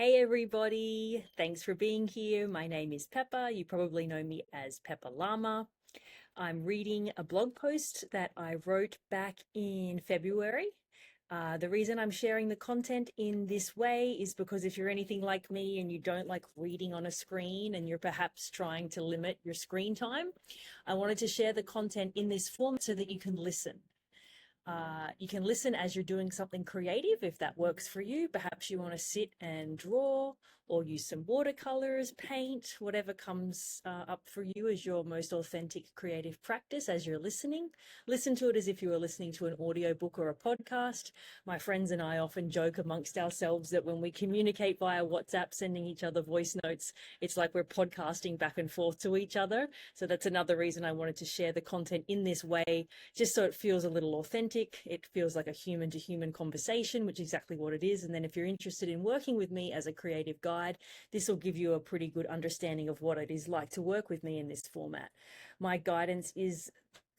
Hey everybody, thanks for being here. My name is Pepper. You probably know me as Pepper Llama. I'm reading a blog post that I wrote back in February. The reason I'm sharing the content in this way is because if you're anything like me and you don't like reading on a screen and you're perhaps trying to limit your screen time, I wanted to share the content in this form so that you can listen. You can listen as you're doing something creative if that works for you. Perhaps you want to sit and draw or use some watercolors, paint, whatever comes up for you as your most authentic creative practice as you're listening. Listen to it as if you were listening to an audiobook or a podcast. My friends and I often joke amongst ourselves that when we communicate via WhatsApp, sending each other voice notes, it's like we're podcasting back and forth to each other. So that's another reason I wanted to share the content in this way, just so it feels a little authentic. It feels like a human to human conversation, which is exactly what it is. And then if you're interested in working with me as a creative guide, this will give you a pretty good understanding of what it is like to work with me in this format. My guidance is,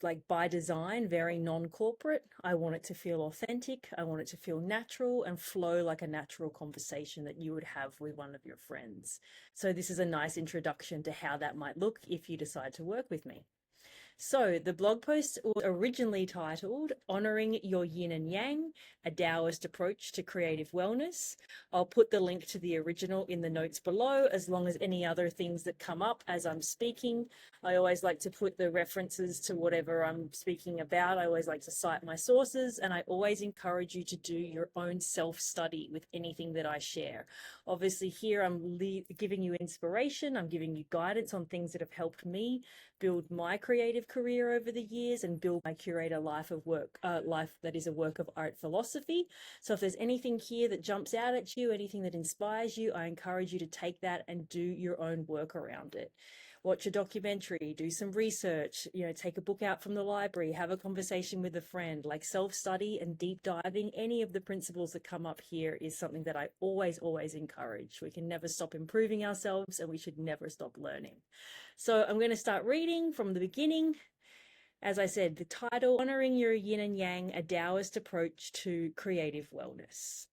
like, by design, very non-corporate. I want it to feel authentic. I want it to feel natural and flow like a natural conversation that you would have with one of your friends. So this is a nice introduction to how that might look if you decide to work with me. So the blog post was originally titled Honoring Your Yin and Yang, a Taoist Approach to Creative Wellness. I'll put the link to the original in the notes below, as long as any other things that come up as I'm speaking. I always like to put the references to whatever I'm speaking about. I always like to cite my sources, and I always encourage you to do your own self-study with anything that I share. Obviously here I'm giving you inspiration, I'm giving you guidance on things that have helped me build my creative career over the years and build my curator life that is a work of art philosophy. So if there's anything here that jumps out at you, anything that inspires you, I encourage you to take that and do your own work around it. Watch a documentary, do some research, take a book out from the library, have a conversation with a friend. Like, self-study and deep diving any of the principles that come up here is something that I always encourage. We can never stop improving ourselves, and we should never stop learning. So I'm going to start reading from the beginning. As I said, the title, Honoring Your Yin and Yang, a Taoist Approach to Creative Wellness.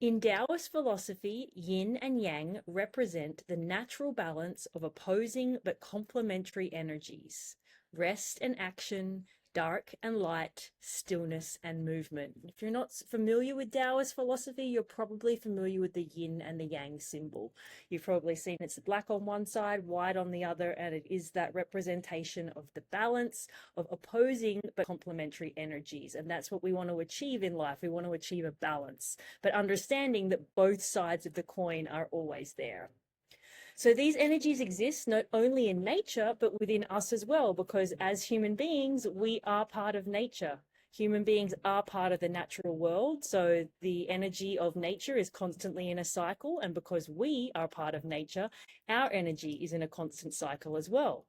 In Taoist philosophy, yin and yang represent the natural balance of opposing but complementary energies: rest and action, dark and light, stillness and movement. If you're not familiar with Taoist philosophy, you're probably familiar with the yin and the yang symbol. You've probably seen it's black on one side, white on the other, and it is that representation of the balance of opposing but complementary energies. And that's what we want to achieve in life. We want to achieve a balance, but understanding that both sides of the coin are always there. So these energies exist not only in nature, but within us as well, because as human beings, we are part of nature. Human beings are part of the natural world. So the energy of nature is constantly in a cycle. And because we are part of nature, our energy is in a constant cycle as well.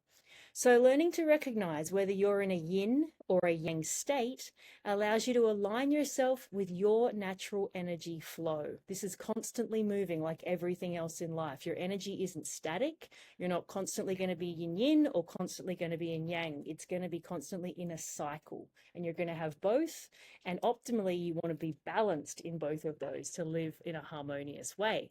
So learning to recognize whether you're in a yin or a yang state allows you to align yourself with your natural energy flow. This is constantly moving, like everything else in life. Your energy isn't static. You're not constantly going to be yin yin or constantly going to be in yang. It's going to be constantly in a cycle, and you're going to have both. And optimally, you want to be balanced in both of those to live in a harmonious way.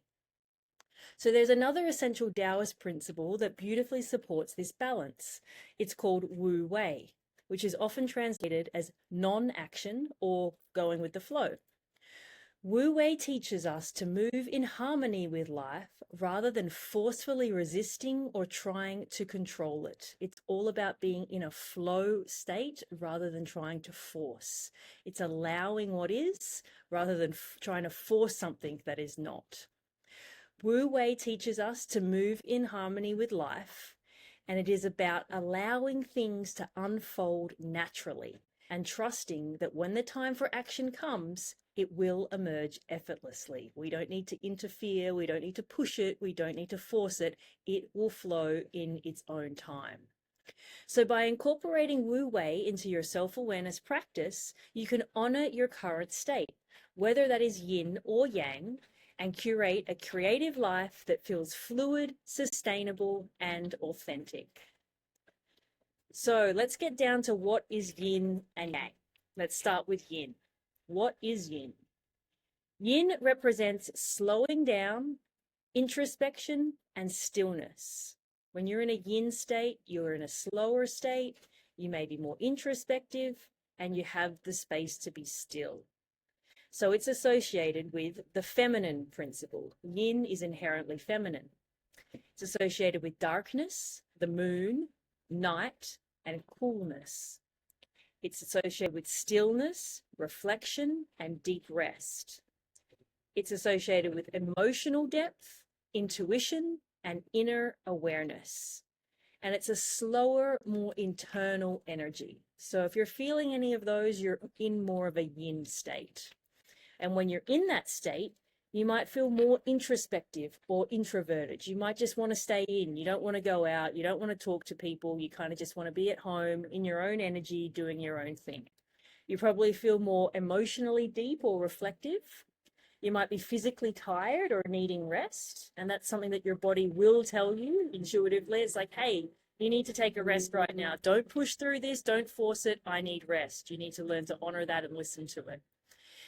So there's another essential Taoist principle that beautifully supports this balance. It's called Wu Wei, which is often translated as non-action or going with the flow. Wu Wei teaches us to move in harmony with life rather than forcefully resisting or trying to control it. It's all about being in a flow state rather than trying to force. It's allowing what is rather than trying to force something that is not. Wu Wei teaches us to move in harmony with life, and it is about allowing things to unfold naturally and trusting that when the time for action comes, it will emerge effortlessly. We don't need to interfere, we don't need to push it, we don't need to force it. It will flow in its own time. So by incorporating Wu Wei into your self-awareness practice, you can honor your current state, whether that is yin or yang, and curate a creative life that feels fluid, sustainable, and authentic. So let's get down to what is yin and yang. Let's start with yin. What is yin? Yin represents slowing down, introspection, and stillness. When you're in a yin state, you're in a slower state, you may be more introspective, and you have the space to be still. So it's associated with the feminine principle. Yin is inherently feminine. It's associated with darkness, the moon, night, and coolness. It's associated with stillness, reflection, and deep rest. It's associated with emotional depth, intuition, and inner awareness. And it's a slower, more internal energy. So if you're feeling any of those, you're in more of a yin state. And when you're in that state, you might feel more introspective or introverted. You might just want to stay in. You don't want to go out. You don't want to talk to people. You kind of just want to be at home in your own energy, doing your own thing. You probably feel more emotionally deep or reflective. You might be physically tired or needing rest. And that's something that your body will tell you intuitively. It's like, hey, you need to take a rest right now. Don't push through this. Don't force it. I need rest. You need to learn to honor that and listen to it.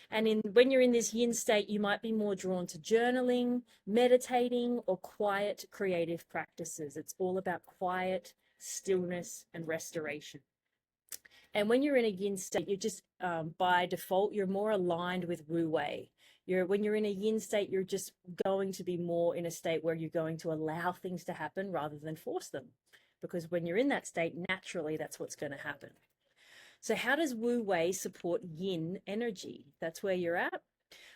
And when you're in this yin state, you might be more drawn to journaling, meditating, or quiet creative practices. It's all about quiet, stillness, and restoration. And when you're in a yin state, you're just by default, you're more aligned with Wu Wei. When you're in a yin state, you're just going to be more in a state where you're going to allow things to happen rather than force them. Because when you're in that state, naturally, that's what's going to happen. So how does Wu Wei support yin energy? That's where you're at.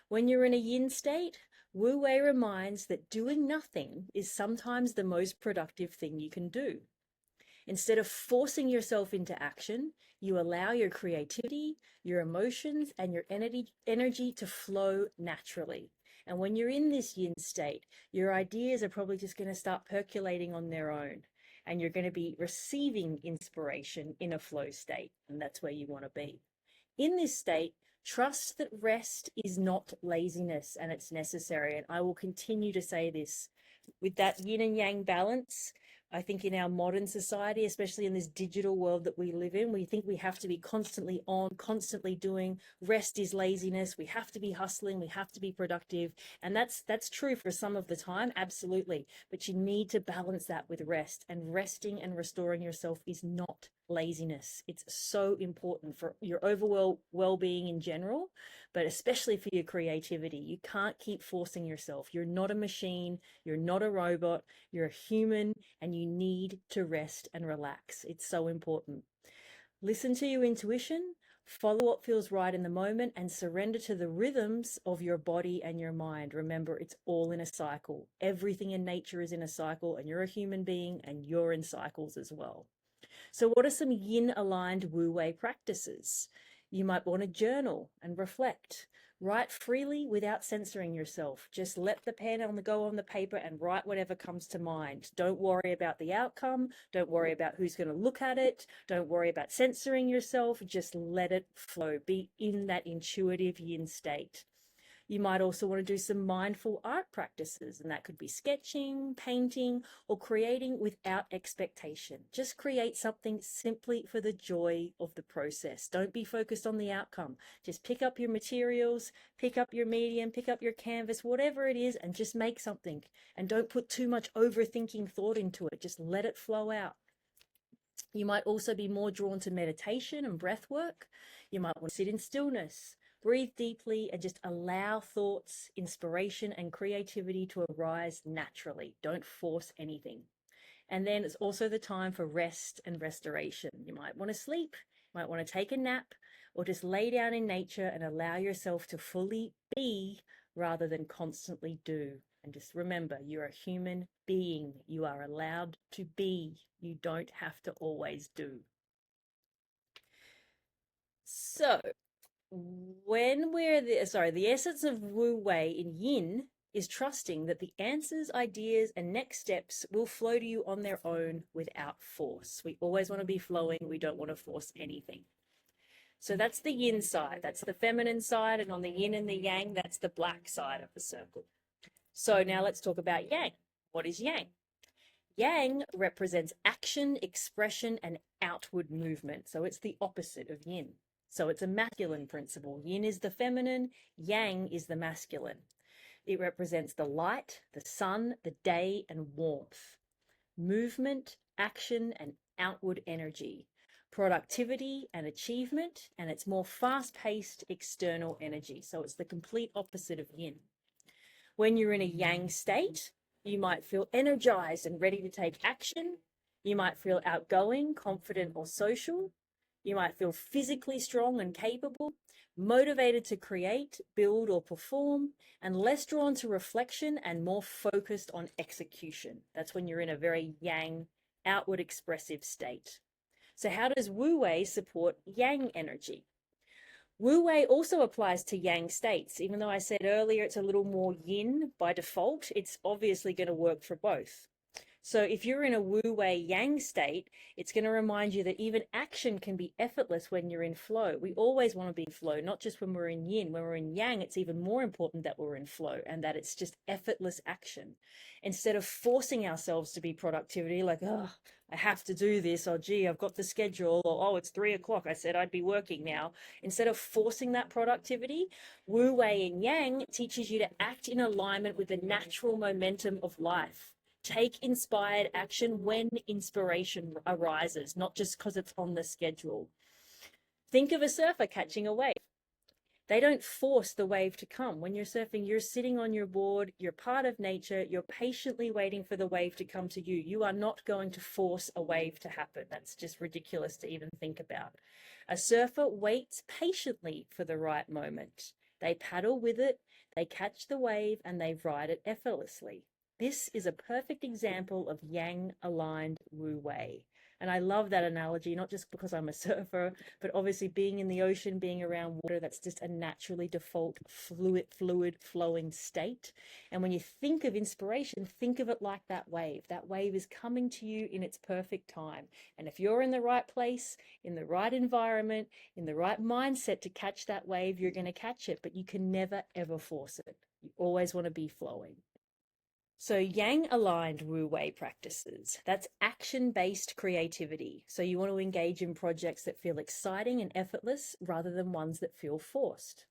When you're in a yin state, Wu Wei reminds that doing nothing is sometimes the most productive thing you can do. Instead of forcing yourself into action, you allow your creativity, your emotions, and your energy to flow naturally. And when you're in this yin state, your ideas are probably just going to start percolating on their own. And you're going to be receiving inspiration in a flow state. And that's where you want to be. In this state, trust that rest is not laziness and it's necessary. And I will continue to say this. With that yin and yang balance, I think in our modern society, especially in this digital world that we live in, we think we have to be constantly on, constantly doing. Rest is laziness. We have to be hustling. We have to be productive. And that's true for some of the time, absolutely. But you need to balance that with rest. And resting and restoring yourself is not laziness. It's so important for your overall well-being in general, but especially for your creativity. You can't keep forcing yourself. You're not a machine. You're not a robot. You're a human, and you need to rest and relax. It's so important. Listen to your intuition, follow what feels right in the moment, and surrender to the rhythms of your body and your mind. Remember, it's all in a cycle. Everything in nature is in a cycle, and you're a human being, and you're in cycles as well. So what are some yin-aligned Wu Wei practices? You might want to journal and reflect. Write freely without censoring yourself. Just let the pen go on the paper and write whatever comes to mind. Don't worry about the outcome. Don't worry about who's going to look at it. Don't worry about censoring yourself. Just let it flow. Be in that intuitive yin state. You might also want to do some mindful art practices, and that could be sketching, painting, or creating without expectation. Just create something simply for the joy of the process. Don't be focused on the outcome. Just pick up your materials, pick up your medium, pick up your canvas, whatever it is, and just make something. And don't put too much overthinking thought into it. Just let it flow out. You might also be more drawn to meditation and breath work. You might want to sit in stillness. Breathe deeply and just allow thoughts, inspiration, and creativity to arise naturally. Don't force anything. And then it's also the time for rest and restoration. You might want to sleep, you might want to take a nap, or just lay down in nature and allow yourself to fully be rather than constantly do. And just remember, you're a human being. You are allowed to be. You don't have to always do. So, the essence of Wu Wei in Yin is trusting that the answers, ideas, and next steps will flow to you on their own without force. We always want to be flowing. We don't want to force anything. So that's the yin side. That's the feminine side. And on the yin and the yang, that's the black side of the circle. So now let's talk about yang. What is yang? Yang represents action, expression, and outward movement. So it's the opposite of yin. So it's a masculine principle. Yin is the feminine, yang is the masculine. It represents the light, the sun, the day, and warmth, movement, action, and outward energy, productivity and achievement, and it's more fast-paced external energy. So it's the complete opposite of yin. When you're in a yang state, you might feel energized and ready to take action. You might feel outgoing, confident, or social. You might feel physically strong and capable, motivated to create, build, or perform, and less drawn to reflection and more focused on execution. That's when you're in a very yang, outward expressive state. So how does Wu Wei support yang energy? Wu Wei also applies to yang states. Even though I said earlier it's a little more yin by default, it's obviously going to work for both. So if you're in a Wu Wei yang state, it's going to remind you that even action can be effortless when you're in flow. We always want to be in flow, not just when we're in yin. When we're in yang, it's even more important that we're in flow and that it's just effortless action. Instead of forcing ourselves to be productivity, like, oh, I have to do this, or gee, I've got the schedule, or oh, it's 3 o'clock, I said I'd be working now. Instead of forcing that productivity, Wu Wei and Yang teaches you to act in alignment with the natural momentum of life. Take inspired action when inspiration arises, not just because it's on the schedule. Think of a surfer catching a wave. They don't force the wave to come. When you're surfing, you're sitting on your board, you're part of nature, you're patiently waiting for the wave to come to you. You are not going to force a wave to happen. That's just ridiculous to even think about. A surfer waits patiently for the right moment. They paddle with it, they catch the wave, and they ride it effortlessly. This is a perfect example of yang-aligned Wu Wei. And I love that analogy, not just because I'm a surfer, but obviously being in the ocean, being around water, that's just a naturally default fluid flowing state. And when you think of inspiration, think of it like that wave. That wave is coming to you in its perfect time. And if you're in the right place, in the right environment, in the right mindset to catch that wave, you're going to catch it, but you can never, ever force it. You always want to be flowing. So yang-aligned Wu Wei practices, that's action-based creativity. So you want to engage in projects that feel exciting and effortless rather than ones that feel forced.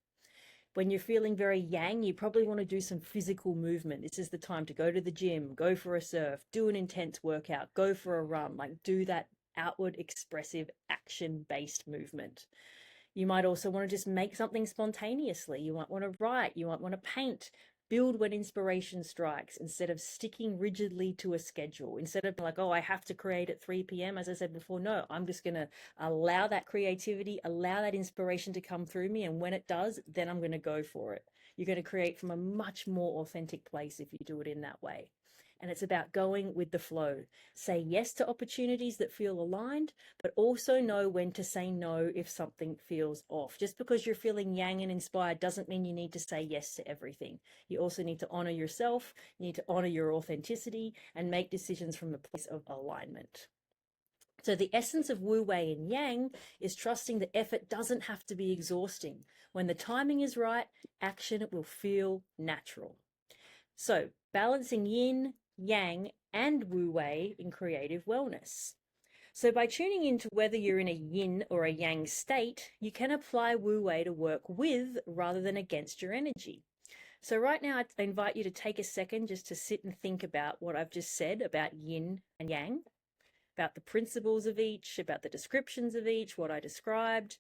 When you're feeling very yang, you probably want to do some physical movement. This is the time to go to the gym, go for a surf, do an intense workout, go for a run, like do that outward expressive action-based movement. You might also want to just make something spontaneously. You might want to write, you might want to paint, build when inspiration strikes instead of sticking rigidly to a schedule. Instead of like, oh, I have to create at 3 p.m. As I said before, no, I'm just going to allow that creativity, allow that inspiration to come through me. And when it does, then I'm going to go for it. You're going to create from a much more authentic place if you do it in that way. And it's about going with the flow. Say yes to opportunities that feel aligned, but also know when to say no if something feels off. Just because you're feeling yang and inspired doesn't mean you need to say yes to everything. You also need to honor yourself, you need to honor your authenticity, and make decisions from a place of alignment. So the essence of Wu Wei and Yang is trusting that effort doesn't have to be exhausting. When the timing is right, action will feel natural. So balancing yin, yang, and Wu Wei in creative wellness. So by tuning into whether you're in a yin or a yang state, you can apply Wu Wei to work with rather than against your energy. So right now, I invite you to take a second just to sit and think about what I've just said about yin and yang, about the principles of each, about the descriptions of each, what I described,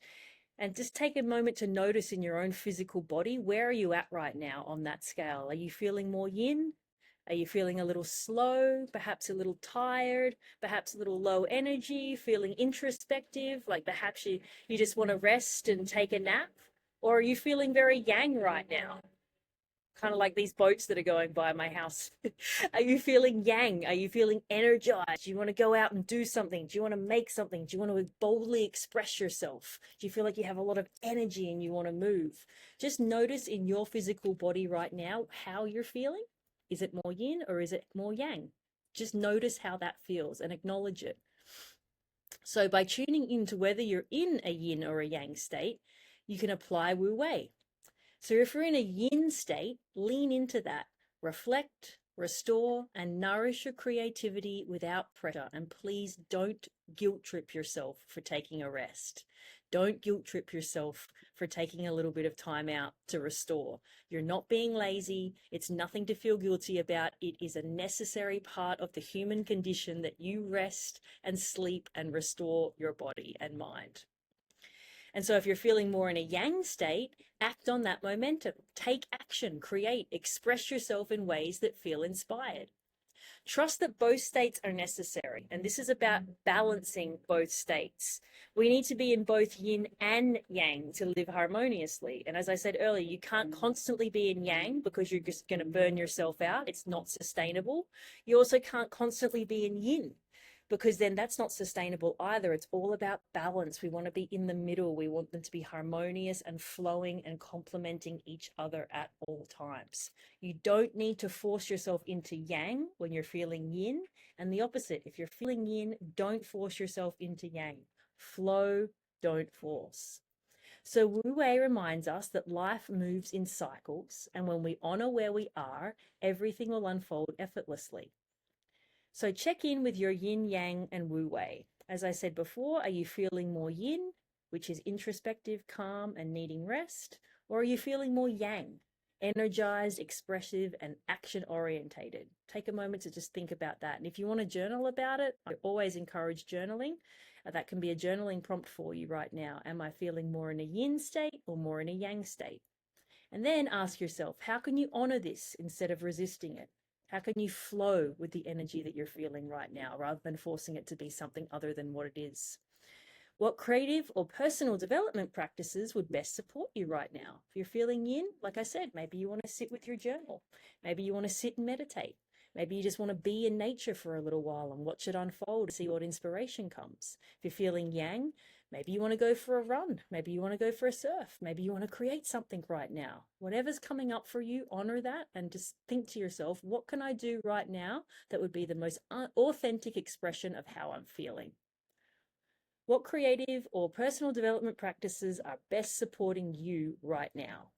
and just take a moment to notice in your own physical body, where are you at right now on that scale? Are you feeling more yin? Are you feeling a little slow, perhaps a little tired, perhaps a little low energy, feeling introspective, like perhaps you just want to rest and take a nap? Or are you feeling very yang right now? Kind of like these boats that are going by my house. Are you feeling yang? Are you feeling energized? Do you want to go out and do something? Do you want to make something? Do you want to boldly express yourself? Do you feel like you have a lot of energy and you want to move? Just notice in your physical body right now how you're feeling. Is it more yin or is it more yang? Just notice how that feels and acknowledge it. So by tuning into whether you're in a yin or a yang state, you can apply Wu Wei. So if you're in a yin state, lean into that. Reflect, restore, and nourish your creativity without pressure. And please don't guilt trip yourself for taking a rest. Don't guilt trip yourself for taking a little bit of time out to restore. You're not being lazy. It's nothing to feel guilty about. It is a necessary part of the human condition that you rest and sleep and restore your body and mind. And so if you're feeling more in a yang state, act on that momentum. Take action, create, express yourself in ways that feel inspired. Trust that both states are necessary. And this is about balancing both states. We need to be in both yin and yang to live harmoniously. And as I said earlier, you can't constantly be in yang because you're just going to burn yourself out. It's not sustainable. You also can't constantly be in yin because then that's not sustainable either. It's all about balance. We want to be in the middle. We want them to be harmonious and flowing and complementing each other at all times. You don't need to force yourself into yang when you're feeling yin, and the opposite. If you're feeling yin, don't force yourself into yang. Flow, don't force. So Wu Wei reminds us that life moves in cycles, and when we honor where we are, everything will unfold effortlessly. So check in with your yin, yang, and wu wei. As I said before, are you feeling more yin, which is introspective, calm, and needing rest? Or are you feeling more yang, energized, expressive, and action orientated? Take a moment to just think about that. And if you want to journal about it, I always encourage journaling. That can be a journaling prompt for you right now. Am I feeling more in a yin state or more in a yang state? And then ask yourself, how can you honor this instead of resisting it? How can you flow with the energy that you're feeling right now rather than forcing it to be something other than what it is? What creative or personal development practices would best support you right now? If you're feeling yin, like I said, maybe you want to sit with your journal. Maybe you want to sit and meditate. Maybe you just want to be in nature for a little while and watch it unfold, see what inspiration comes. If you're feeling yang, maybe you want to go for a run. Maybe you want to go for a surf. Maybe you want to create something right now. Whatever's coming up for you, honor that and just think to yourself, what can I do right now that would be the most authentic expression of how I'm feeling? What creative or personal development practices are best supporting you right now?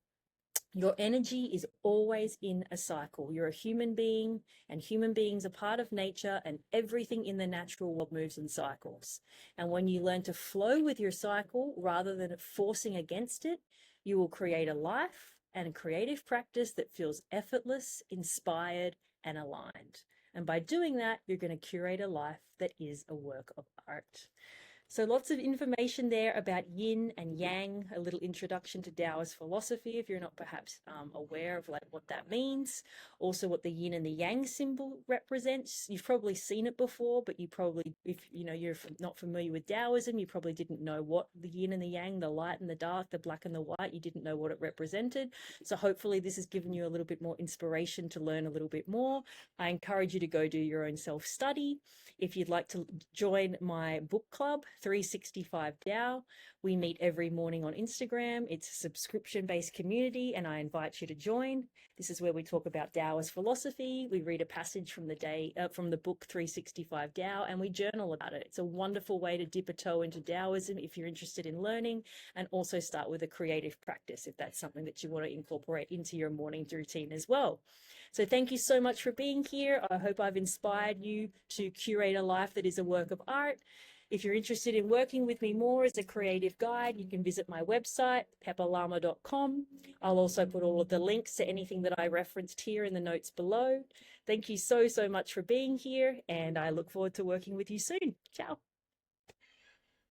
Your energy is always in a cycle. You're a human being, and human beings are part of nature, and everything in the natural world moves in cycles. And when you learn to flow with your cycle rather than forcing against it, you will create a life and a creative practice that feels effortless, inspired, and aligned. And by doing that, you're going to curate a life that is a work of art. So lots of information there about yin and yang, a little introduction to Taoist philosophy if you're not perhaps aware of like what that means. Also what the yin and the yang symbol represents. You've probably seen it before, but you probably, if you know you're not familiar with Taoism, you probably didn't know what the yin and the yang, the light and the dark, the black and the white, you didn't know what it represented. So hopefully this has given you a little bit more inspiration to learn a little bit more. I encourage you to go do your own self-study. If you'd like to join my book club, 365 Tao, we meet every morning on Instagram. It's a subscription-based community, and I invite you to join. This is where we talk about Taoist philosophy. We read a passage from the book 365 Tao, and we journal about it. It's a wonderful way to dip a toe into Taoism if you're interested in learning, and also start with a creative practice if that's something that you want to incorporate into your morning routine as well. So thank you so much for being here. I hope I've inspired you to curate a life that is a work of art. If you're interested in working with me more as a creative guide, you can visit my website, peppalama.com. I'll also put all of the links to anything that I referenced here in the notes below. Thank you so much for being here, and I look forward to working with you soon. Ciao.